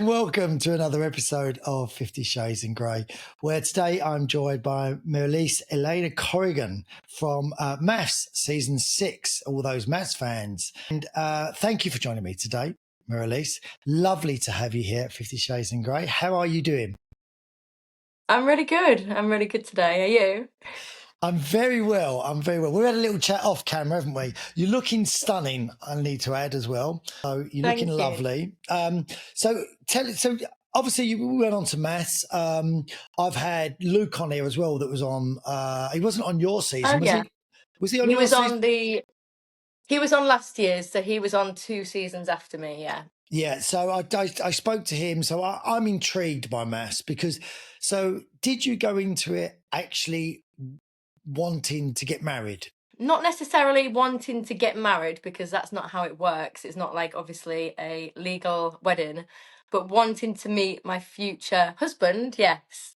Welcome to another episode of 50 Shades in Grey, where today I'm joined by Marilyse Elena Corrigan from MAFS Season 6, all those MAFS fans. And thank you for joining me today, Marilyse. Lovely to have you here at 50 Shades in Grey. How are you doing? I'm really good. I'm really good today. Are you? I'm very well. We had a little chat off camera, haven't we? You're looking stunning, I need to add as well. So you're looking Thank you. lovely. So obviously we went on to maths. I've had Luke on here as well that was on, he wasn't on your season, Oh was yeah. he? Was he on He your was season? on he was on last year's, so he was on 2 seasons after me, yeah. Yeah, so I spoke to him. So I'm intrigued by maths because, so did you go into it actually wanting to get married? Not necessarily wanting to get married because that's not how it works. It's not like obviously a legal wedding, but wanting to meet my future husband, yes.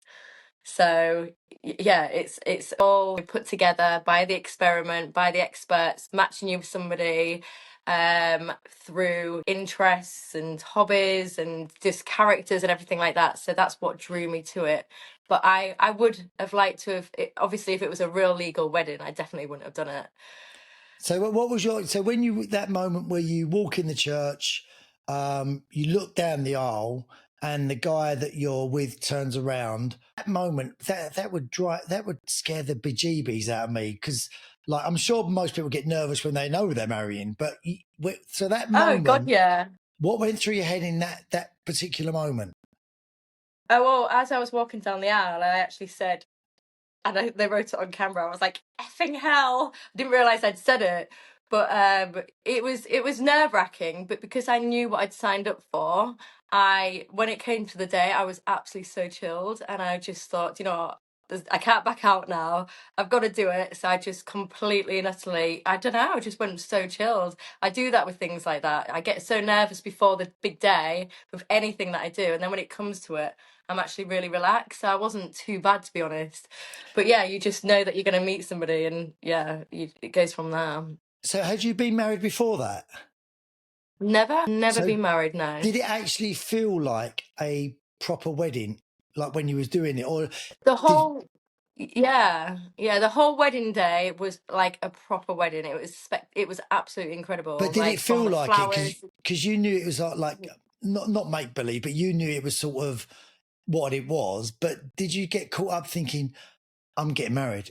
So yeah, it's all put together by the experiment, by the experts, matching you with somebody through interests and hobbies and just characters and everything like that. So that's what drew me to it. But I would have liked to have obviously if it was a real legal wedding, I definitely wouldn't have done it. So what was so when you, that moment where you walk in the church, you look down the aisle and the guy that you're with turns around, that moment, that would scare the bejeebies out of me, because like I'm sure most people get nervous when they know they're marrying, but so that Oh God, moment, yeah. what went through your head in that particular moment? Oh well, as I was walking down the aisle, I actually said, and they wrote it on camera. I was like, "Effing hell!" I didn't realize I'd said it, but it was nerve wracking. But because I knew what I'd signed up for, when it came to the day, I was absolutely so chilled, and I just thought, you know what? I can't back out now. I've got to do it. So I just completely and utterly, I don't know, I just went so chilled. I do that with things like that. I get so nervous before the big day with anything that I do. And then when it comes to it, I'm actually really relaxed. So I wasn't too bad, to be honest. But yeah, you just know that you're going to meet somebody, and yeah, it goes from there. So had you been married before that? Never So been married, no. did it actually feel like a proper wedding, like when you was doing it, or The did? whole, yeah, the whole wedding day was like a proper wedding. It was absolutely incredible. But did it Like from feel the like it? flowers. Because you knew it was like not make believe, but you knew it was sort of what it was. But did you get caught up thinking, I'm getting married?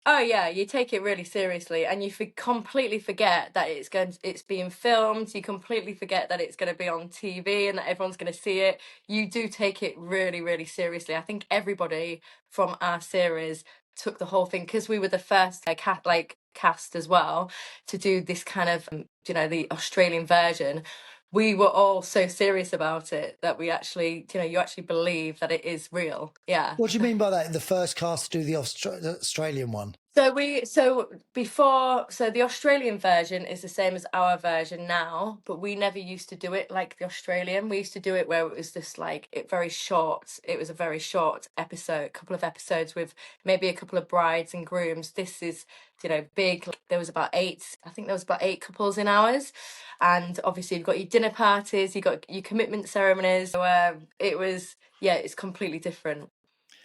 Oh yeah, you take it really seriously, and you completely forget that it's being filmed. You completely forget that it's going to be on TV and that everyone's going to see it. You do take it really, really seriously. I think everybody from our series took the whole thing because we were the first cast as well to do this kind of the Australian version. We were all so serious about it that we actually, you actually believe that it is real. Yeah. What do you mean by that? The first cast to do the Australian one? So the Australian version is the same as our version now, but we never used to do it like the Australian. We used to do it where it was just like very short. It was a very short episode, couple of episodes with maybe a couple of brides and grooms. This is, big. There was about eight. I think there was about 8 couples in ours, and obviously you've got your dinner parties, you got your commitment ceremonies. So it was, yeah, it's completely different.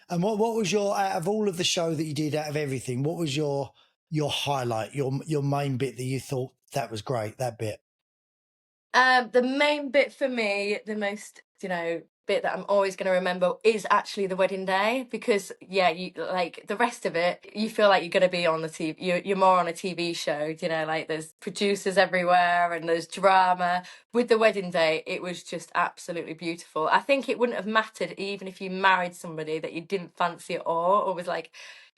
And what was your, out of all of the show that you did, out of everything, what was your highlight, your main bit that you thought that was great, that bit? The main bit for me, the most, bit that I'm always going to remember is actually the wedding day, because yeah, you like the rest of it, you feel like you're going to be on the TV. You're more on a TV show, like there's producers everywhere and there's drama. With the wedding day, it was just absolutely beautiful. I think it wouldn't have mattered even if you married somebody that you didn't fancy at all, or was like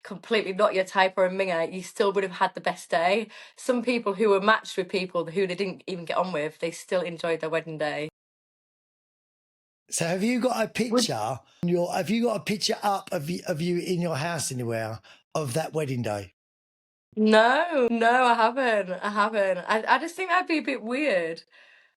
completely not your type or a minger, you still would have had the best day. Some people who were matched with people who they didn't even get on with, they still enjoyed their wedding day. So have you got a Would picture? Have you got a picture up of you in your house anywhere of that wedding day? No, I haven't. I just think that'd be a bit weird.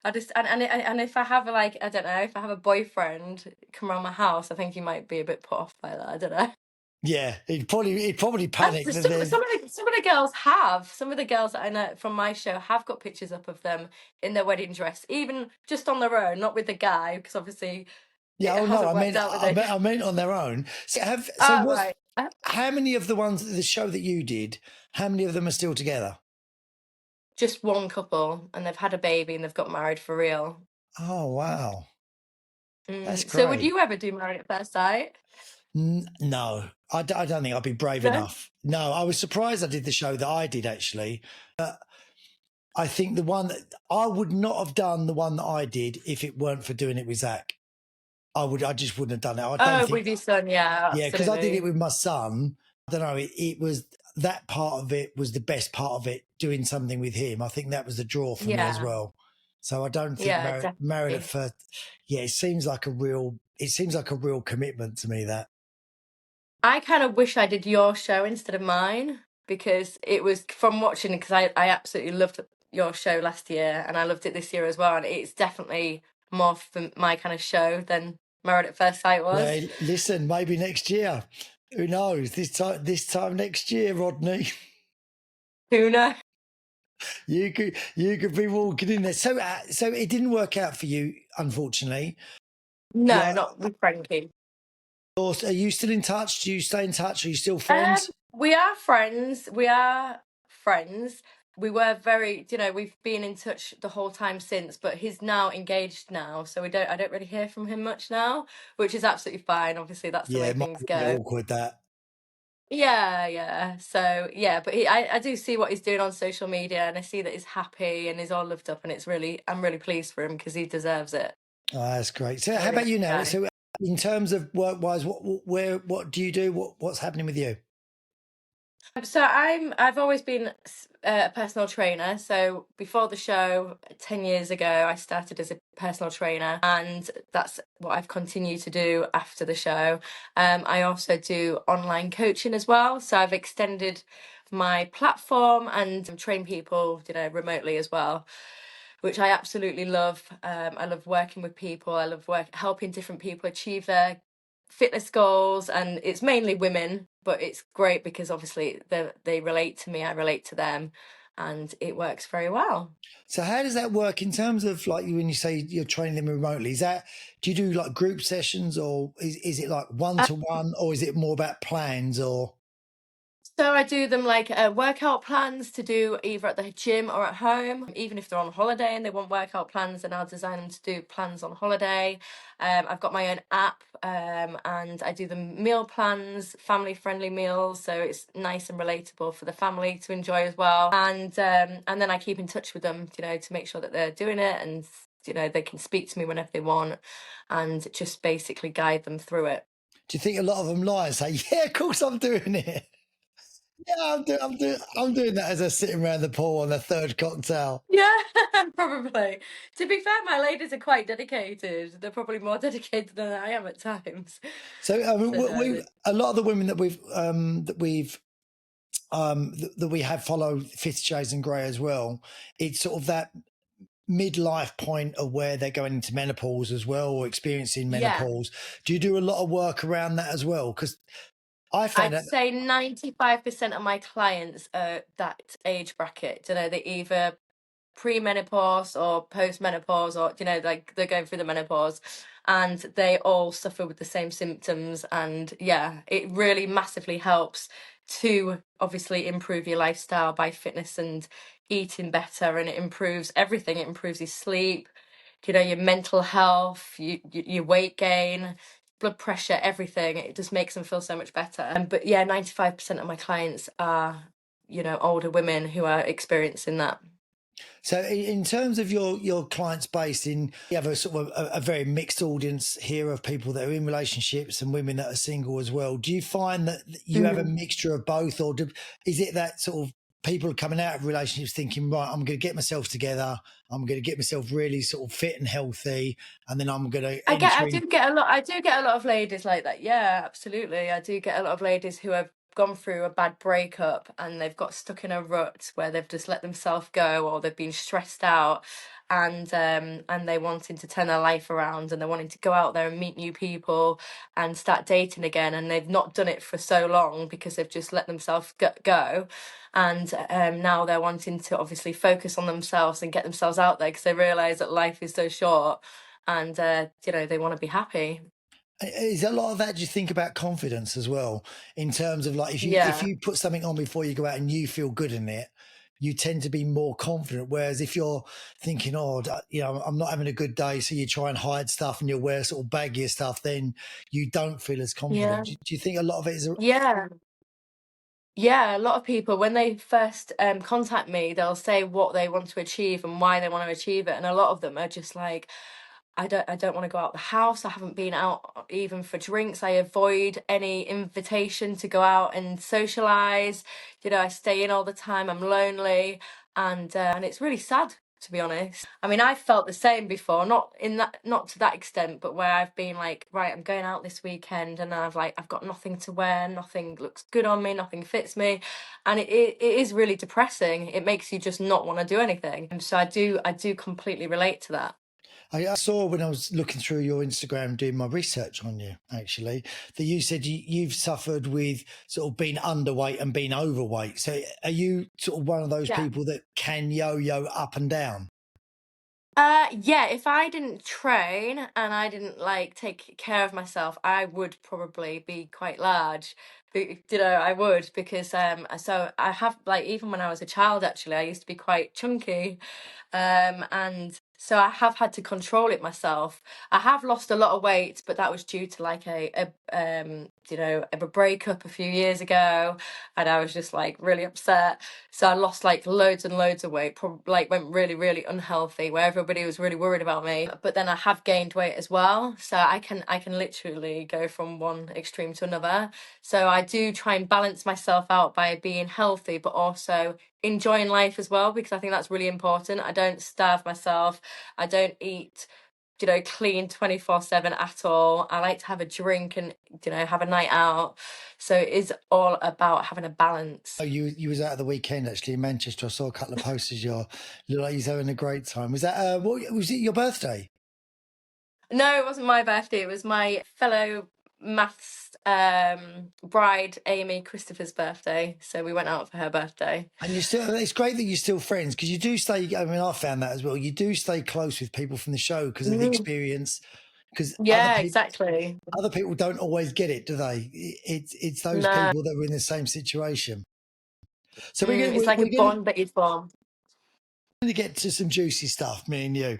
I just and if I have like, I don't know, if I have a boyfriend come around my house, I think he might be a bit put off by that. I don't know. Yeah, he'd probably panic that Some, there's. some of the girls have. Some of the girls that I know from my show have got pictures up of them in their wedding dress, even just on their own, not with the guy, because obviously Yeah, it oh no, hasn't I worked mean, out with I it. meant, I meant on their own. So Oh, what's right. how many of the show that you did? How many of them are still together? Just one couple, and they've had a baby and they've got married for real. Oh wow, that's So would great. you ever do Married at First Sight? No, I don't think I'd be brave No. enough. No, I was surprised I did the show that I did actually. I think the one that I would not have done the one that I did if it weren't for doing it with Zach. I just wouldn't have done it. I don't Oh, think, with your son, yeah, yeah, because I did it absolutely. with my son. I don't know. It was that part of it was the best part of it. Doing something with him, I think that was the draw for me as Yeah, well. So I don't think yeah, married at definitely. first. Yeah, it seems like a real commitment to me. That I kind of wish I did your show instead of mine because it was from watching because I absolutely loved your show last year and I loved it this year as well. And it's definitely more for my kind of show than Married at First Sight was. well, listen, maybe next year. Who knows? This time next year, Rodney. Who knows? You could be walking in there. So it didn't work out for you, unfortunately. No, Like, not with Frankie. are you still in touch? Do you stay in touch? Are you still friends? We are friends. We are friends. We were very, we've been in touch the whole time since, but he's now engaged now, so I don't really hear from him much now, which is absolutely fine. Obviously, that's the Yeah, way it might things be a bit go. awkward that. Yeah, yeah. So yeah, but I do see what he's doing on social media, and I see that he's happy and he's all loved up, and I'm really pleased for him because he deserves it. Oh, that's great. So, He's a how really about nice you now? guy. So, in terms of work-wise, what do you do? What's happening with you? So I've always been a personal trainer. So before the show, 10 years ago, I started as a personal trainer, and that's what I've continued to do after the show. I also do online coaching as well. So I've extended my platform and train people, remotely as well, which I absolutely love. I love working with people. I love helping different people achieve their fitness goals, and it's mainly women, but it's great because obviously they relate to me, I relate to them, and it works very well. So, how does that work in terms of like when you say you're training them remotely? Do you do like group sessions, or is it like one to one, or is it more about plans? Or So I do them like workout plans to do either at the gym or at home. Even if they're on holiday and they want workout plans, then I'll design them to do plans on holiday. I've got my own app, and I do the meal plans, family friendly meals, so it's nice and relatable for the family to enjoy as well. And then I keep in touch with them, to make sure that they're doing it, and they can speak to me whenever they want, and just basically guide them through it. do you think a lot of them lie and say, "Yeah, of course I'm doing it"? Yeah, I'm doing that as they're sitting around the pool on their third cocktail. Yeah, probably. To be fair, my ladies are quite dedicated. They're probably more dedicated than I am at times. So I mean, So no, a lot of the women that we have follow Fifty Shades and Grey as well. It's sort of that midlife point of where they're going into menopause as well, or experiencing yeah, menopause. Do you do a lot of work around that as well? Because I found I'd that, say 95% of my clients are that age bracket. They either pre-menopause or post-menopause, or like they're going through the menopause, and they all suffer with the same symptoms. And yeah, it really massively helps to obviously improve your lifestyle by fitness and eating better, and it improves everything. It improves your sleep, your mental health, your weight gain, blood pressure, everything. It just makes them feel so much better. But yeah, 95% of my clients are older women who are experiencing that. so in terms of your clients base in, you have a sort of a very mixed audience here of people that are in relationships and women that are single as well. Do you find that you have a mixture of both, or is it that sort of people coming out of relationships thinking, right, I'm going to get myself together, I'm going to get myself really sort of fit and healthy, and then I'm going to I enter do in. get a lot. I do get a lot of ladies like that. Yeah, absolutely. I do get a lot of ladies who have gone through a bad breakup and they've got stuck in a rut where they've just let themselves go, or they've been stressed out, and they wanting to turn their life around, and they're wanting to go out there and meet new people and start dating again, and they've not done it for so long because they've just let themselves go, and now they're wanting to obviously focus on themselves and get themselves out there because they realize that life is so short, and they want to be happy. Is a lot of that, do you think, about confidence as well, in terms of like, if Yeah. you put something on before you go out and you feel good in it, you tend to be more confident. Whereas if you're thinking, oh, I'm not having a good day, so you try and hide stuff and you wear sort of baggier stuff, then you don't feel as confident. Yeah. Do you think a lot of it is? Yeah. Yeah, a lot of people, when they first contact me, they'll say what they want to achieve and why they want to achieve it. And a lot of them are just like, I don't want to go out the house. I haven't been out even for drinks. I avoid any invitation to go out and socialize. I stay in all the time. I'm lonely, and it's really sad, to be honest. I mean, I felt the same before, not to that extent, but where I've been like, right, I'm going out this weekend, and I've got nothing to wear, nothing looks good on me, nothing fits me, and it is really depressing. It makes you just not want to do anything. And so I do completely relate to that. I saw when I was looking through your Instagram doing my research on you, actually, that you said you've suffered with sort of being underweight and being overweight. So are you sort of one of those Yeah. people that can yo-yo up and down? Yeah, if I didn't train and I didn't like take care of myself, I would probably be quite large. I would, because so I have, like, even when I was a child, actually, I used to be quite chunky. And so I have had to control it myself. I have lost a lot of weight, but that was due to like a breakup a few years ago, and I was just like really upset. So I lost like loads and loads of weight, probably like went really, really unhealthy, where everybody was really worried about me. But then I have gained weight as well. So I can literally go from one extreme to another. So I do try and balance myself out by being healthy, but also enjoying life as well, because I think that's really important. I don't starve myself. I don't eat clean 24/7 at all. I like to have a drink and have a night out. So it is all about having a balance. Oh, you was out of the weekend actually in Manchester. I saw a couple of posters. You look like you're having a great time. Was that what was it? Your birthday? No, it wasn't my birthday. It was my fellow maths bride, Amy Christopher's birthday. So we went out for her birthday. And you still, it's great that you're still friends, because you do stay. I mean, I found that as well. You do stay close with people from the show because of the Mm. experience. Because Yeah, exactly. other people don't always get it, do they? It's those No. people that were in the same situation. So It's like a we're gonna bond that you form. get to some juicy stuff, me and you.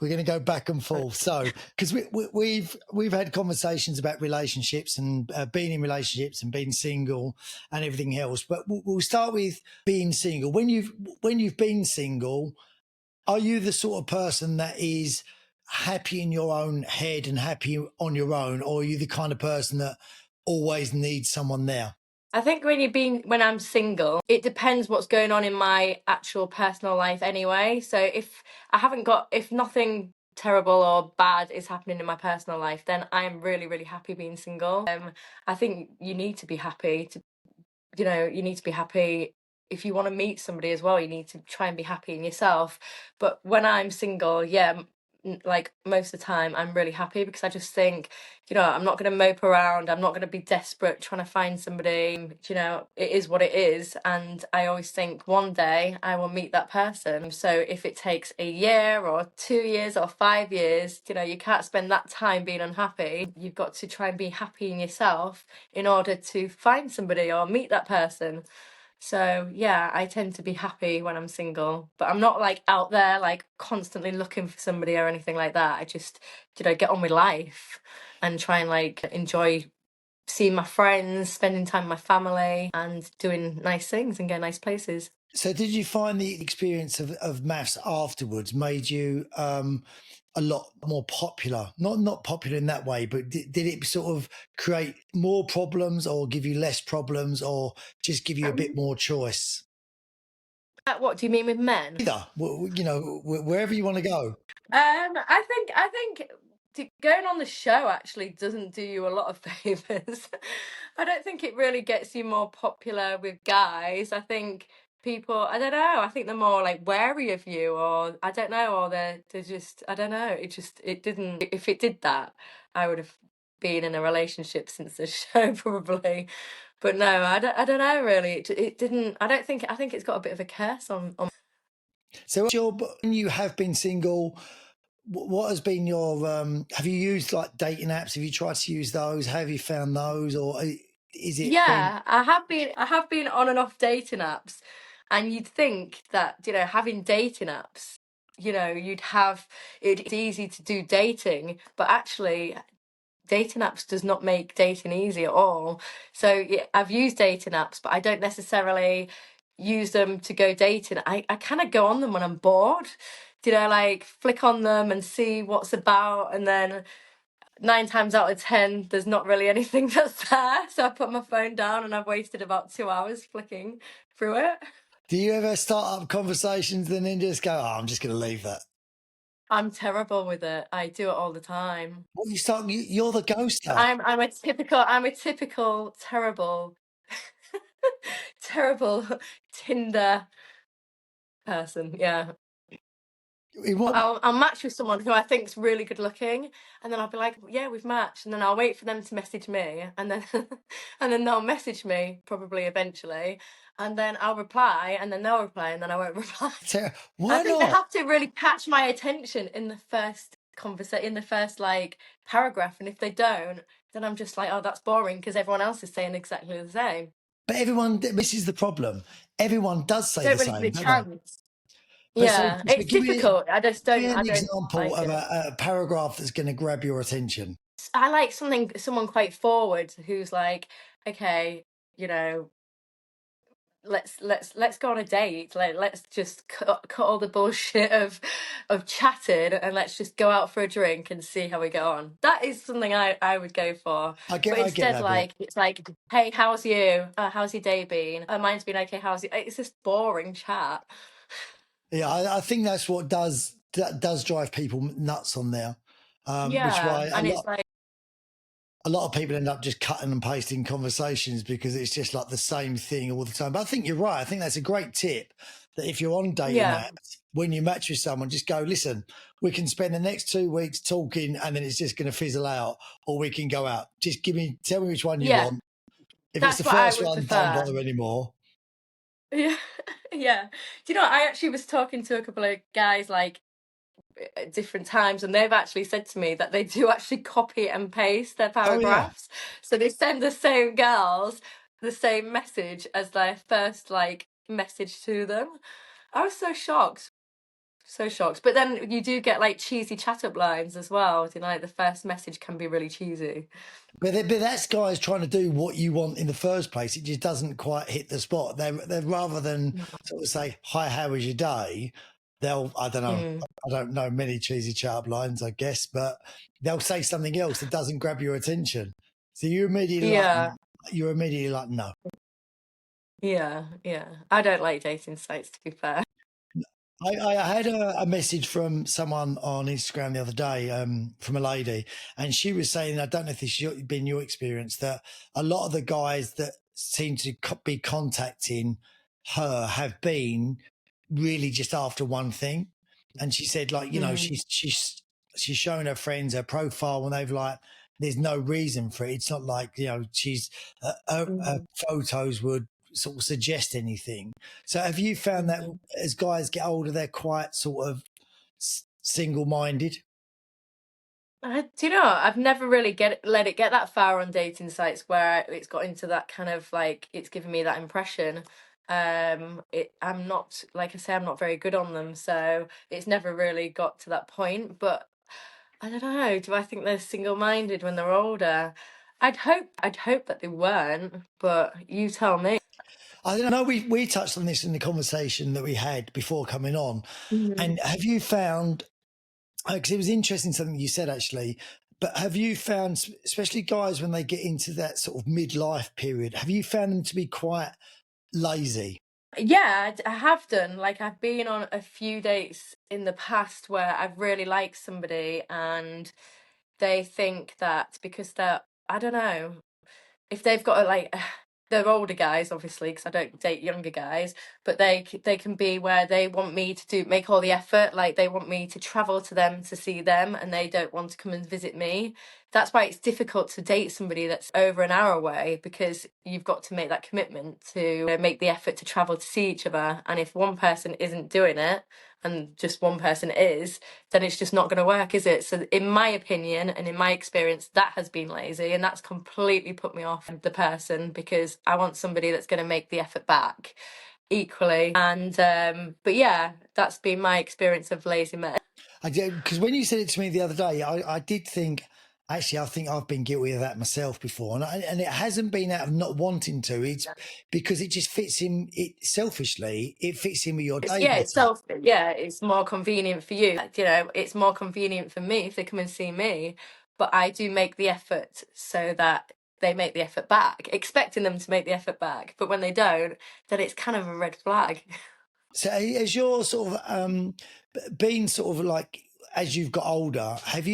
We're going to go back and forth. So, because we've had conversations about relationships and being in relationships and being single and everything else. But we'll start with being single. When you've been single, are you the sort of person that is happy in your own head and happy on your own, or are you the kind of person that always needs someone there? I think when I'm single, it depends what's going on in my actual personal life anyway. So if nothing terrible or bad is happening in my personal life, then I am really, really happy being single. I think you need to be happy you need to be happy. If you want to meet somebody as well, you need to try and be happy in yourself. But when I'm single, yeah, like most of the time, I'm really happy, because I just think, I'm not going to mope around. I'm not going to be desperate trying to find somebody. It is what it is. And I always think one day I will meet that person. So if it takes a year or 2 years or 5 years, you can't spend that time being unhappy. You've got to try and be happy in yourself in order to find somebody or meet that person. So yeah, I tend to be happy when I'm single, but I'm not like out there like constantly looking for somebody or anything like that. I just, get on with life and try and like enjoy seeing my friends, spending time with my family, and doing nice things and going nice places. So, did you find the experience of maths afterwards made you a lot more popular? Not popular in that way, but did it sort of create more problems, or give you less problems, or just give you a bit Um, more choice? what do you mean with men? Either, wherever you want to go. I think going on the show actually doesn't do you a lot of favors. I don't think it really gets you more popular with guys. I think people, I don't know, I think they're more like wary of you, or I don't know, or they're just, I don't know, it didn't, if it did that, I would have been in a relationship since the show probably. But no, I don't know really. It didn't, I think it's got a bit of a curse on. So, when you have been single, what has been your? Have you used like dating apps? Have you tried to use those? How have you found those, or is it been? Yeah, I have been on and off dating apps, and you'd think that, having dating apps, you'd have it's easy to do dating, but actually dating apps does not make dating easy at all. So yeah, I've used dating apps, but I don't necessarily use them to go dating. I kind of go on them when I'm bored. Like flick on them and see what's about, and then 9 times out of 10, there's not really anything that's there. So I put my phone down and I've wasted about 2 hours flicking through it. Do you ever start up conversations and then just go, "Oh, I'm just going to leave that"? I'm terrible with it. I do it all the time. Well, you're the ghoster. I'm a typical terrible terrible Tinder person. Yeah. In what I'll match with someone who I think's really good looking, and then I'll be like, yeah, we've matched, and then I'll wait for them to message me, and then and then they'll message me probably eventually, and then I'll reply, and then they'll reply, and then I won't reply. I Why think they not? have to really catch my attention in the first in the first like paragraph, and if they don't, then I'm just like, oh, that's boring because everyone else is saying exactly the same. But everyone, this is the problem. Everyone does say Don't the really give same, it a don't they? chance. But so, Yeah, it's difficult. give me I an don't example like of it. a paragraph that's going to grab your attention. I like someone quite forward who's like, okay, you know, let's go on a date. Like, let's just cut all the bullshit of chatting, and let's just go out for a drink and see how we go on. That is something I would go for. But I get instead, that bit. like, it's like, hey, how's you? How's your day been? Mine's been okay. How's you? It's just boring chat. Yeah, I think that's what does drive people nuts on there. Which Yeah, why and it's like, a lot of people end up just cutting and pasting conversations because it's just like the same thing all the time. But I think you're right. I think that's a great tip that if you're on dating yeah, apps, when you match with someone, just go, listen, we can spend the next 2 weeks talking and then it's just going to fizzle out, or we can go out. Just tell me which one you yeah. want. If it's the That's what I first would one, don't prefer. bother anymore. Yeah, yeah. Do you know, I actually was talking to a couple of guys like at different times, and they've actually said to me that they do actually copy and paste their Oh, yeah. paragraphs. So they send the same girls the same message as their first like message to them. I was so shocked. So shocked. But then you do get like cheesy chat up lines as well. Like the first message can be really cheesy. But that's guys trying to do what you want in the first place. It just doesn't quite hit the spot. They're rather than sort of say, "Hi, how was your day?" I don't know. Mm. I don't know many cheesy chat lines, I guess, but they'll say something else that doesn't grab your attention. So Yeah, you're immediately like, no. yeah, yeah. I don't like dating sites, to be fair. I had a message from someone on Instagram the other day, from a lady, and she was saying, I don't know if this has been your experience, that a lot of the guys that seem to be contacting her have been really just after one thing. And she said, like, Mm, she's showing her friends her profile, and they've like, there's no reason for it. It's not like she's her mm, photos would sort of suggest anything. So have you found that mm. as guys get older, they're quite sort of single-minded? Do you know, I've never really let it get that far on dating sites where it's got into that kind of like it's given me that impression. I'm not, like I say, I'm not very good on them, so it's never really got to that point. But I don't know. Do I think they're single-minded when they're older? I'd hope that they weren't, but you tell me. I don't know. We touched on this in the conversation that we had before coming on. Mhm. And have you found, because it was interesting something you said actually, but have you found, especially guys when they get into that sort of midlife period, have you found them to be quite lazy? Yeah, I have done. Like I've been on a few dates in the past where I've really liked somebody, and they think that because I don't know, if they've got they're older guys, obviously, because I don't date younger guys, but they can be where they want me to make all the effort, like they want me to travel to them to see them, and they don't want to come and visit me. That's why it's difficult to date somebody that's over an hour away, because you've got to make that commitment to make the effort to travel to see each other. And if one person isn't doing it, and just one person is, then it's just not going to work, is it? So in my opinion and in my experience, that has been lazy, and that's completely put me off the person, because I want somebody that's going to make the effort back equally. And but yeah, that's been my experience of lazy men. I did, because when you said it to me the other day, I did think, actually, I think I've been guilty of that myself before. And it hasn't been out of not wanting to. It's because it just fits in, selfishly, it fits in with your day better. It's more convenient for you. You know, it's more convenient for me if they come and see me, but I do make the effort so that they make the effort back, expecting them to make the effort back. But when they don't, then it's kind of a red flag. So as you're sort of been sort of like, as you've got older, has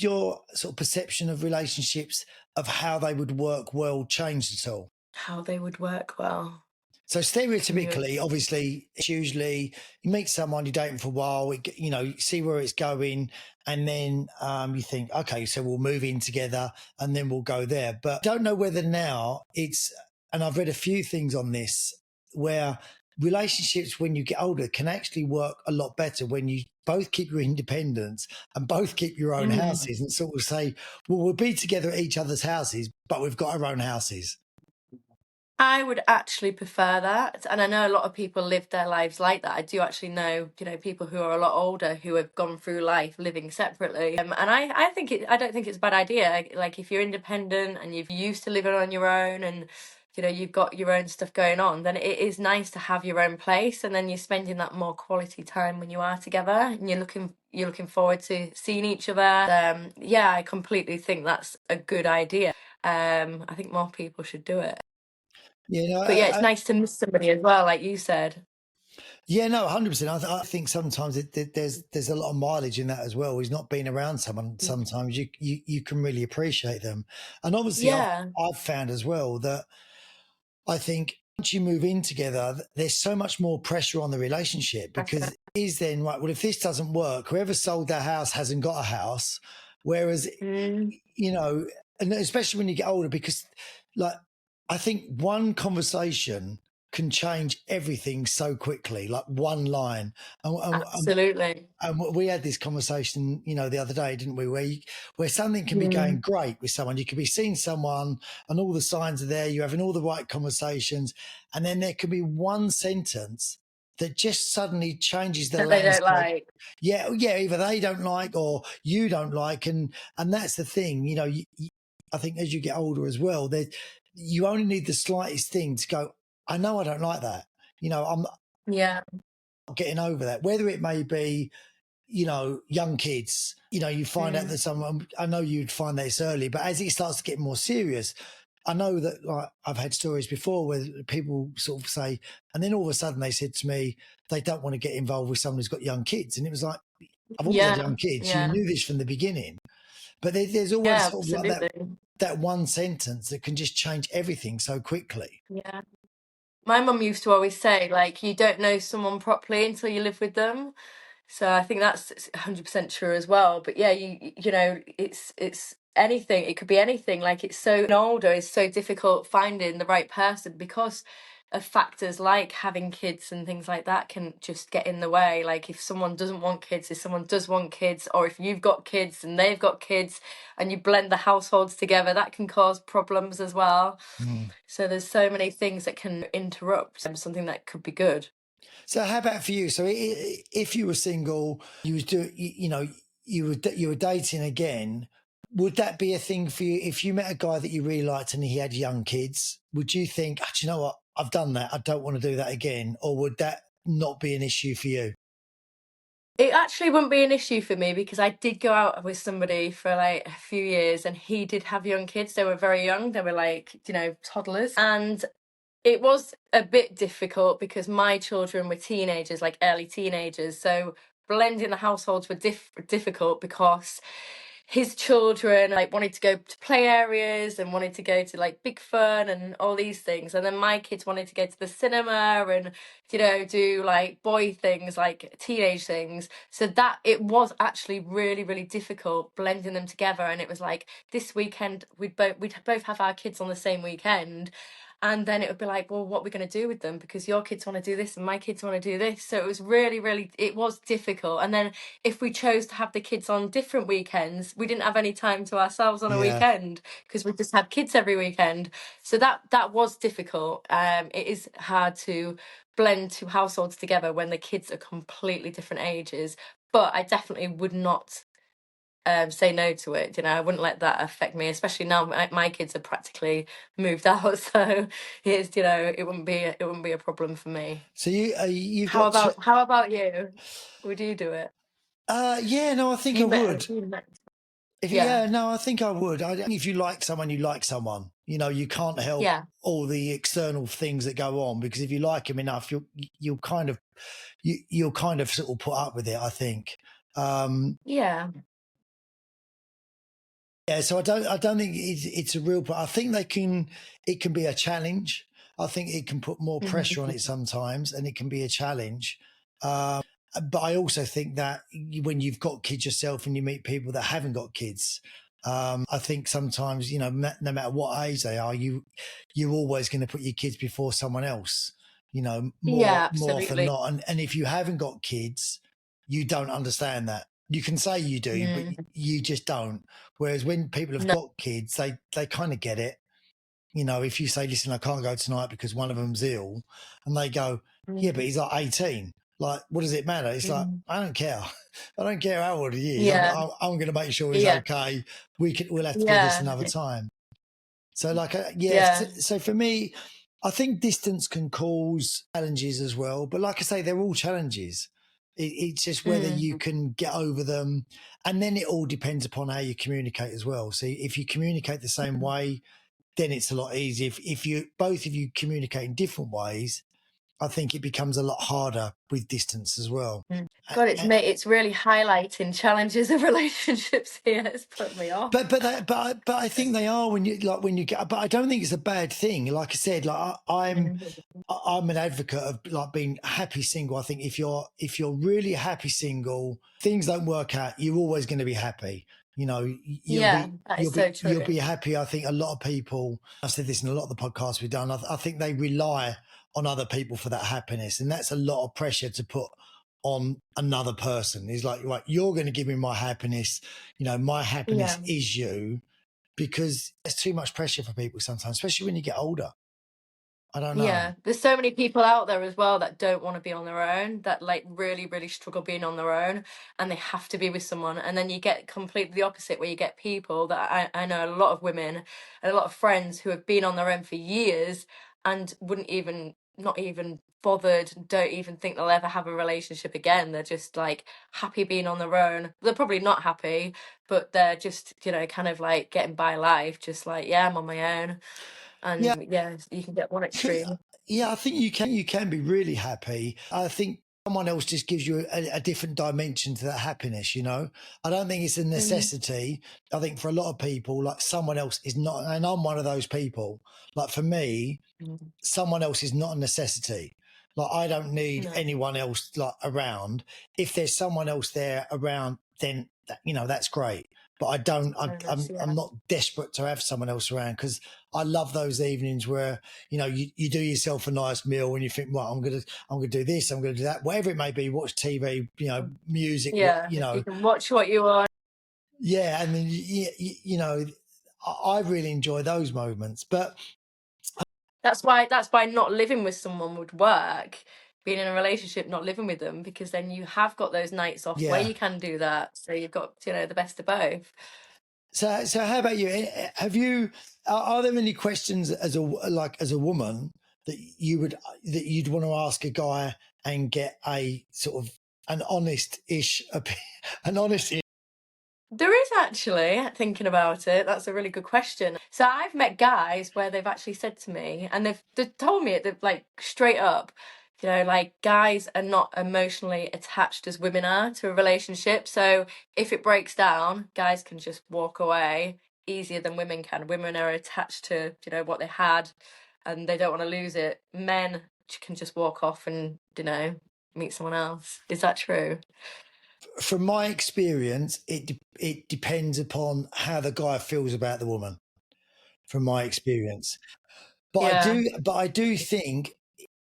your sort of perception of relationships, of how they would work well, changed at all? How they would work well. So stereotypically, obviously, it's usually you meet someone, you date them for a while, you see where it's going, and then you think, okay, so we'll move in together, and then we'll go there. But I don't know whether now it's, and I've read a few things on this, where relationships when you get older can actually work a lot better when you both keep your independence and both keep your own houses, and sort of say, well, we'll be together at each other's houses, but we've got our own houses. I would actually prefer that, and I know a lot of people live their lives like that. I do actually know, people who are a lot older who have gone through life living separately, and I don't think it's a bad idea. Like, if you're independent and you've used to living on your own, and you've got your own stuff going on, then it is nice to have your own place, and then you're spending that more quality time when you are together, and you're looking forward to seeing each other. Yeah, I completely think that's a good idea. I think more people should do it. Yeah, But yeah, it's nice to miss somebody as well, like you said. yeah, no, 100%. I think sometimes there's a lot of mileage in that as well. He's not being around someone. Sometimes you can really appreciate them, and obviously Yeah, I've found as well that I think once you move in together, there's so much more pressure on the relationship, because pressure. it is then right. Well, if this doesn't work, whoever sold their house hasn't got a house. Whereas, Mm, and especially when you get older, because like I think one conversation can change everything so quickly, like one line. absolutely. And we had this conversation, the other day, didn't we? Where something can be going Mm, great with someone. You could be seeing someone and all the signs are there. You're having all the right conversations. And then there could be one sentence that just suddenly changes the that they don't landscape. like. Yeah. Yeah. Either they don't like or you don't like. And that's the thing, I think as you get older as well, that you only need the slightest thing to go, I know I don't like that. I'm not Yeah. getting over that, whether it may be, young kids, you find out Mm, that someone, I know you'd find this early, but as it starts to get more serious, I know that, like, I've had stories before where people sort of say, and then all of a sudden they said to me, they don't want to get involved with someone who's got young kids. And it was like, I've always had yeah. young kids. You Yeah. knew this from the beginning, but there's always Yeah, sort of like absolutely. that one sentence that can just change everything so quickly. Yeah. My mum used to always say, like, you don't know someone properly until you live with them. So I think that's 100% true as well. But yeah, it's anything. It could be anything. Like, it's so older, it's so difficult finding the right person, because of factors like having kids and things like that can just get in the way. Like, if someone doesn't want kids, if someone does want kids, or if you've got kids and they've got kids, and you blend the households together, that can cause problems as well. Mm. So there's so many things that can interrupt something that could be good. So how about for you? So if you were single, you was you were dating again, would that be a thing for you? If you met a guy that you really liked and he had young kids, would you think, do you know what? I've done that. I don't want to do that again. Or would that not be an issue for you? It actually wouldn't be an issue for me, because I did go out with somebody for like a few years, and he did have young kids. They were very young. They were like, toddlers. And it was a bit difficult because my children were teenagers, like early teenagers. So blending the households were difficult, because his children like wanted to go to play areas and wanted to go to like big fun and all these things, and then my kids wanted to go to the cinema and do like boy things, like teenage things. So that it was actually really, really difficult blending them together. And it was like this weekend we'd both have our kids on the same weekend, and then it would be like, well, what are we going to do with them, because your kids want to do this and my kids want to do this. So it was really, really, it was difficult. And then if we chose to have the kids on different weekends, we didn't have any time to ourselves on a Yeah. weekend because we just had kids every weekend. So that was difficult. It is hard to blend two households together when the kids are completely different ages. But I definitely would not say no to it. I wouldn't let that affect me, especially now my kids are practically moved out, so it's it wouldn't be a problem for me. So you've How got about you? Would you do it? yeah, no, I think I You met, would. you met. Yeah, Yeah, no, I think I would. I think if you like someone, you like someone. You can't help yeah, all the external things that go on, because if you like them enough, you'll kind of you'll kind of sort of put up with it, I think. yeah. Yeah, so I don't think it's a real. I think it can be a challenge. I think it can put more pressure on it Mhm. sometimes, and it can be a challenge. But I also think that when you've got kids yourself and you meet people that haven't got kids, I think sometimes no matter what age they are, you're always going to put your kids before someone else. Yeah, More often than absolutely. not, and if you haven't got kids, you don't understand that. You can say you do, but Mm, you just don't. Whereas when people have no. got kids, they kind of get it. If you say, listen, I can't go tonight because one of them's ill, and they go, yeah, but Mm, he's like 18. Like, what does it matter? It's like, mm. I don't care. I don't care how old he is. Yeah, I'm going to make sure he's yeah, okay. We'll have to do this yeah, another time. So, like, yes. yeah. So for me, I think distance can cause challenges as well. But like I say, they're all challenges. It's just whether you Mm, can get over them. And then it all depends upon how you communicate as well. So if you communicate the same mm, way, then it's a lot easier. If you both of you communicate in different ways, I think it becomes a lot harder with distance as well. mm. A- God, a- it's really highlighting challenges of relationships here. It's put me off. but I think they are when you get. But I don't think it's a bad thing. Like I said, like Mm, I'm an advocate of like being happy single. I think if you're really happy single, things don't work out, you're always going to be happy. You'll yeah, be that is so you'll true. be happy. I think a lot of people. I've said this in a lot of the podcasts we've done. I think they rely on other people for that happiness, and that's a lot of pressure to put on another person. It's like, right, you're going to give me my happiness. My happiness Yeah. is you, because there's too much pressure for people sometimes, especially when you get older. I don't know. Yeah, there's so many people out there as well that don't want to be on their own, that like really, really struggle being on their own, and they have to be with someone. And then you get completely the opposite, where you get people that I know a lot of women and a lot of friends who have been on their own for years and wouldn't even, not even bothered, don't even think they'll ever have a relationship again. They're just like happy being on their own. They're probably not happy, but they're just, kind of like getting by life, just like, yeah, I'm on my own. Yeah, And yeah, you can get one extreme. yeah, I think you can be really happy. I think someone else just gives you a different dimension to that happiness. I don't think it's a Mm, necessity. I think for a lot of people, like someone else is not, and I'm one of those people. Like for me, mm, someone else is not a necessity. Like I don't need no, anyone else like around. If there's someone else there around, then that's great. But I don't. yes, I'm yeah, not desperate to have someone else around, because I love those evenings where you do yourself a nice meal and you think, well, I'm gonna do this, I'm gonna do that, whatever it may be. Watch TV, music, what yeah. You can watch what you want. yeah, and then I really enjoy those moments. But That's why not living with someone would work. Being in a relationship, not living with them, because then you have got those nights off where yeah. you can do that. So you've got the best of both. So how about you? Have you? Are there any questions as a woman that you'd want to ask a guy and get a sort of an honest-ish, an honest? There is actually, thinking about it, that's a really good question. So I've met guys where they've actually said to me, and they've told me it, they've like straight up, like guys are not emotionally attached as women are to a relationship. So if it breaks down, guys can just walk away easier than women can. Women are attached to, what they had and they don't want to lose it. Men can just walk off and, meet someone else. Is that true? From my experience, it depends upon how the guy feels about the woman. From my experience, Yeah. but I do think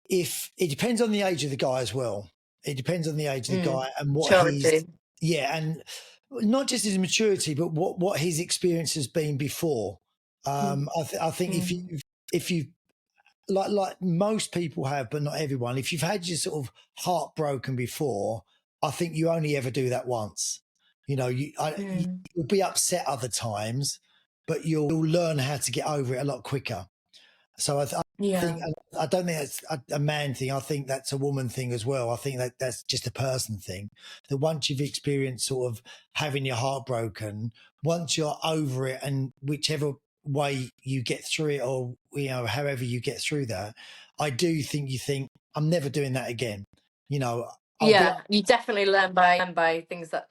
if it depends on the age of the guy as well. It depends on the age of the Mm. guy and what he's, Maturity. yeah, and not just his maturity, but what his experience has been before. Mm. I think Mm. if you like most people have, but not everyone. If you've had your sort of heart broken before, I think you only ever do that once. Mm. You'll be upset other times, but you'll learn how to get over it a lot quicker. So I think Yeah. I don't think that's a man thing. I think that's a woman thing as well. I think that's just a person thing. That once you've experienced sort of having your heart broken, once you're over it, and whichever way you get through it, or however you get through that, I do think you think I'm never doing that again. You know, I'll be Yeah, you definitely learn by things that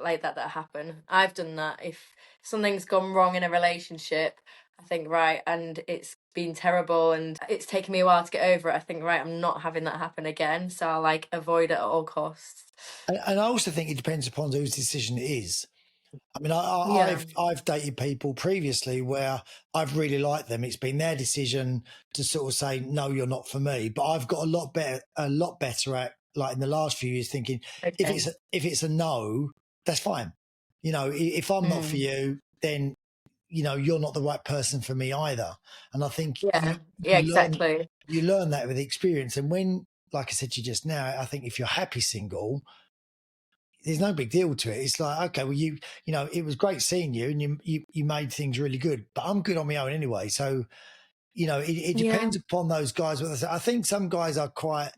happen. I've done that. If something's gone wrong in a relationship, I think right, and it's been terrible, and it's taken me a while to get over it. I think right, I'm not having that happen again, so I'll like avoid it at all costs. and I also think it depends upon whose decision it is. I mean, Yeah. I've dated people previously where I've really liked them. It's been their decision to sort of say, no, you're not for me. But I've got a lot better at, like in the last few years, thinking Okay. if it's a no, that's fine. If I'm not for Mm. you, then you're not the right person for me either. And I think Yeah. Yeah. you learn Exactly. you learn that with experience. And when, like I said to you just now, I think if you're happy single, there's no big deal to it. It's like, okay, well, it was great seeing you, and you made things really good, but I'm good on my own anyway. So, it Yeah. depends upon those guys. What they say. I think some guys are quite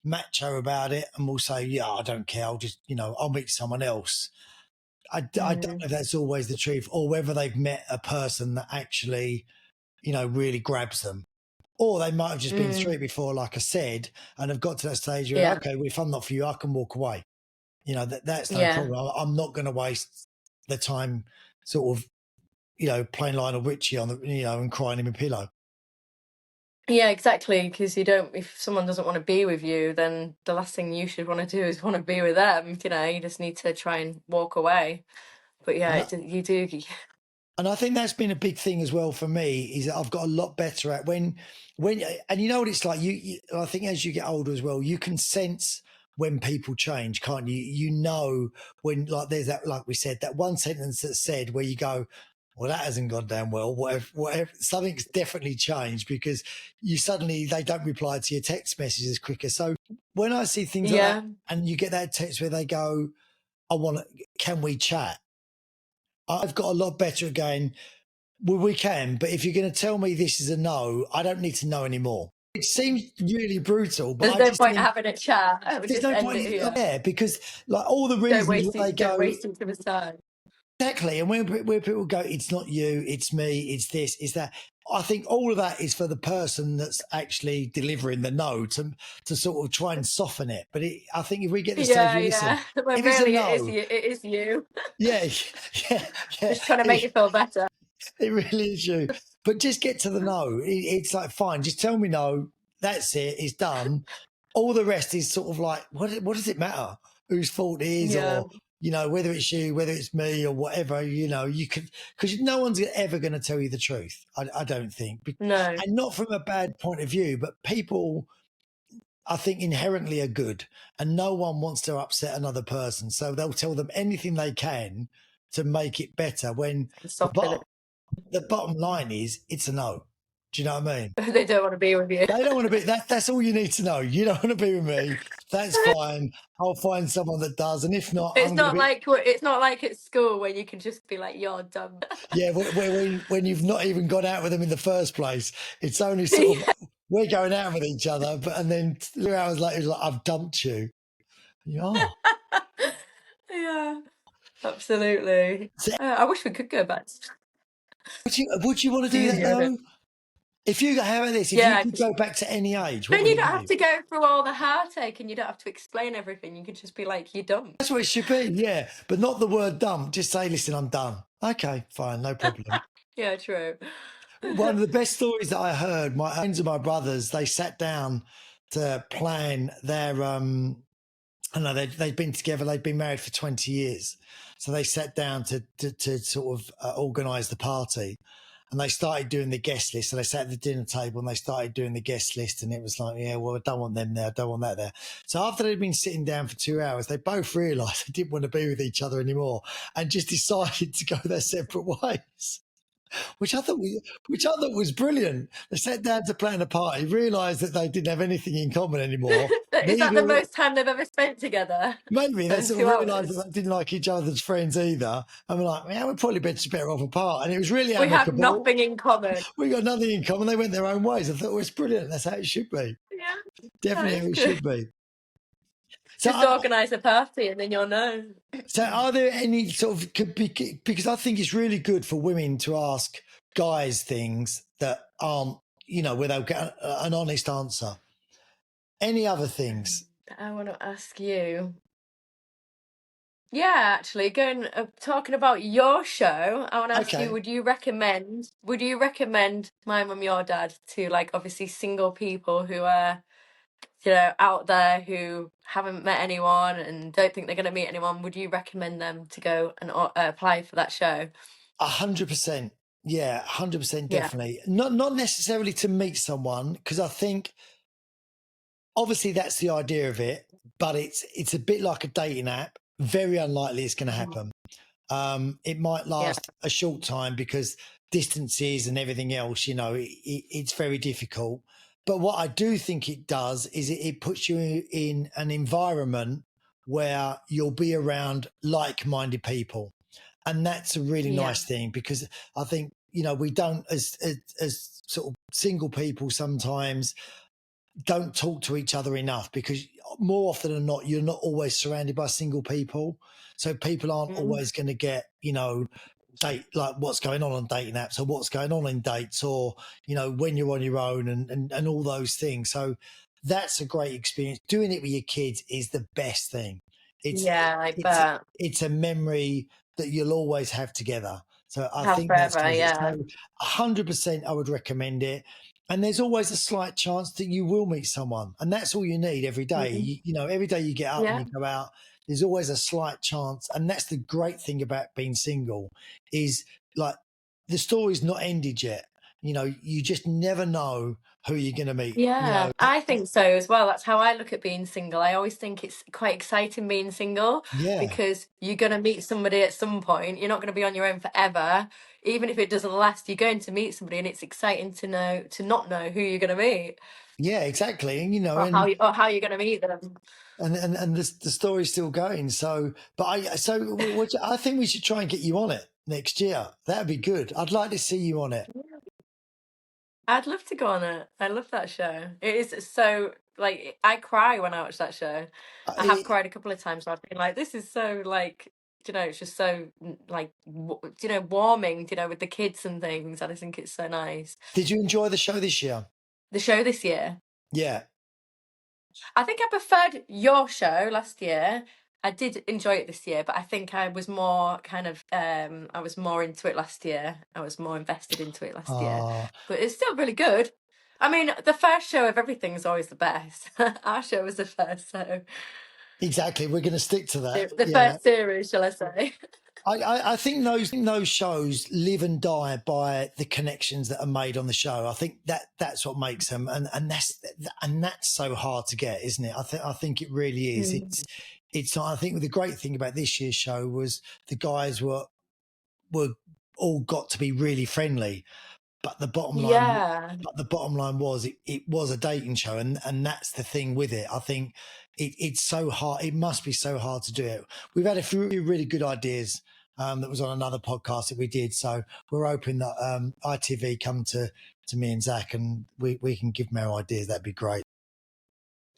macho about it and will say, yeah, I don't care. I'll just, I'll meet someone else. I don't know Mm. if that's always the truth, or whether they've met a person that actually, really grabs them. Or they might have just been through Mm. it before, like I said, and have got to that stage where, Yeah. okay, well, if I'm not for you, I can walk away. That's no Yeah. problem. I'm not going to waste the time sort of, playing Lionel Richie on the, and crying him a pillow. Yeah, exactly. Because you don't, if someone doesn't want to be with you, then the last thing you should want to do is want to be with them. You just need to try and walk away. But yeah, And I, you do. and I think that's been a big thing as well for me, is that I've got a lot better at when, and you know what it's like. I think as you get older as well, you can sense when people change, can't you? When, like, there's that, like we said, that one sentence that's said where you go, well, that hasn't gone down well. Whatever, something's definitely changed, because they don't reply to your text messages quicker. So when I see things like that, Yeah. and you get that text where they go, can we chat? I've got a lot better at going, well, we can, but if you're going to tell me this is a no, I don't need to know anymore. It seems really brutal, but There's I no just point think having a chat. I would there's just no end point it here. there, because like all the Don't reasons waste where they it. Don't go, waste each other's time. exactly, and where people go, it's not you, it's me, it's this, it's that. I think all of that is for the person that's actually delivering the no to sort of try and soften it. But I think if we get to the stage Yeah, where, listen, yeah. When if it's a really it is no, you. It is you. yeah, yeah, yeah, Just trying to make you feel better. it really is you. But just get to the no. It's like, fine, just tell me no. That's it. It's done. All the rest is sort of like, what does it matter whose fault it is, Yeah. or, whether it's you, whether it's me, or whatever, you could, because no one's ever going to tell you the truth. I don't think. No. And not from a bad point of view, but people, I think, inherently are good, and no one wants to upset another person. So they'll tell them anything they can to make it better, when the Soften bottom it. the bottom line is it's a no. Do you know what I mean? They don't want to be with you. They don't want to be that's all you need to know. You don't want to be with me. That's fine. I'll find someone that does. And if not, I'm It's gonna not be, like it's not like at school where you can just be like, "You're dumb." yeah, when you've not even gone out with them in the first place. It's only sort of, we're going out with each other, and then 2 hours later it's like, I've dumped you. Oh. Yeah, absolutely. So I wish we could go back would you want to do to that uni. though? If you have this, if you Yeah, could 'cause go back to any age, what then would you it don't have be? to go through all the heartache and you don't have to explain everything. You could just be like, "You're done." That's what it should be, yeah. But not the word dumb. Just say, listen, I'm done. Okay, fine, no problem. Yeah, true. One of the best stories that I heard, my friends and my brothers, they sat down to plan their I know they'd been together, they'd been married for 20 years. So they sat down to sort of organise the party, and they started doing the guest list. So they sat at the dinner table and they started doing the guest list, and it was like, yeah, well, I don't want them there, I don't want that there. So after they'd been sitting down for 2 hours, they both realised they didn't want to be with each other anymore and just decided to go their separate ways. Which I thought was brilliant. They sat down to plan a party, realised that they didn't have anything in common anymore. Is that the Neither, most time they've ever spent together? maybe they In sort of 2 realised that hours? they didn't like each other's friends either. And we're like, yeah, we're probably better off apart. And it was really We have amicable. nothing in common. We got nothing in common. They went their own ways. I thought, well, it's brilliant. That's how it should be. Yeah, Definitely that how is it good. should be. So, Just organise a party and then you'll know. so are there any sort of, because I think it's really good for women to ask guys things that aren't, where they'll get an honest answer. Any other things? I want to ask you. Yeah, actually, talking about your show, I want to ask you, Okay. would you recommend My Mum, Your Dad to, like, obviously single people who are, out there who haven't met anyone and don't think they're going to meet anyone? Would you recommend them to go and apply for that show? 100%. Yeah, 100% Yeah. definitely. Not necessarily to meet someone, because I think obviously that's the idea of it, but it's a bit like a dating app. Very unlikely it's going to happen. It might last a short time because distances and everything else, it's very difficult. But what I do think it does is it puts you in an environment where you'll be around like-minded people. And that's a really Yeah. nice thing, because I think, we don't, as sort of single people, sometimes don't talk to each other enough, because more often than not, you're not always surrounded by single people. So people aren't always going to get, date, like what's going on dating apps, or what's going on in dates, or, when you're on your own, and all those things. So that's a great experience. Doing it with your kids is the best thing. Yeah, I It's bet. it's a memory that you'll always have together. So I Have think that's forever, good. yeah. So 100% I would recommend it. And there's always a slight chance that you will meet someone. And that's all you need every day. Every day you get up and Yeah. you go out, there's always a slight chance. And that's the great thing about being single, is like the story's not ended yet. You just never know who you're going to meet. Yeah, I think so as well. That's how I look at being single. I always think it's quite exciting being single Yeah. because you're going to meet somebody at some point. You're not going to be on your own forever. Even if it doesn't last, you're going to meet somebody and it's exciting to not know who you're going to meet Yeah, exactly. And, or how you're going to meet them. and the story's still going. So, but I think we should try and get you on it next year. That'd be good. I'd like to see you on it. I'd love to go on it. I love that show. It is so, like, I cry when I watch that show. I have cried a couple of times where I've been like, this is so, like, it's just so, like, warming, with the kids and things. I just think it's so nice. Did you enjoy the show this year? The show this year. Yeah. I think I preferred your show last year. I did enjoy it this year, but I think I was more kind of I was more into it last year. I was more invested into it last year. But it's still really good. I mean, the first show of everything is always the best. Our show was the first, so Exactly. We're going to stick to that. the first series, shall I say? I think those shows live and die by the connections that are made on the show. I think that's what makes them, and that's so hard to get, isn't it? I think it really is. It's. I think the great thing about this year's show was the guys were all got to be really friendly, but the bottom line was it was a dating show, and that's the thing with it. I think it's so hard. It must be so hard to do it. We've had a few really good ideas that was on another podcast that we did. So we're hoping that ITV come to me and Zach, and we can give them our ideas. That'd be great.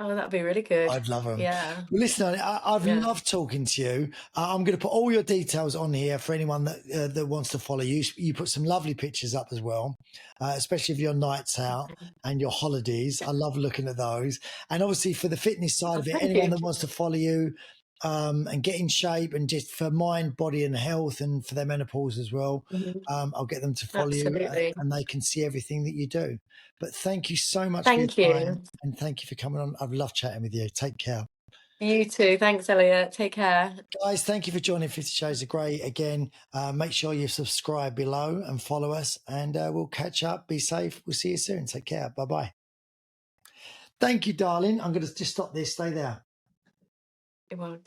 Oh, that'd be really good. I'd love them. Yeah. Well, listen, I've Yeah. loved talking to you. I'm going to put all your details on here for anyone that wants to follow you. You put some lovely pictures up as well, especially of your nights out and your holidays. I love looking at those. And obviously for the fitness side Oh, of it, thank anyone you. that wants to follow you and get in shape and just for mind, body and health and for their menopause as well, I'll get them to follow you Absolutely. and they can see everything that you do. But thank you so much for your Thank you. time and thank you for coming on. I've loved chatting with you. Take care. You too. Thanks, Elliot. Take care. Guys, thank you for joining 50 Shades of Grey again. Make sure you subscribe below and follow us, and we'll catch up. Be safe. We'll see you soon. Take care. Bye bye. Thank you, darling. I'm going to just stop this. Stay there. You're welcome.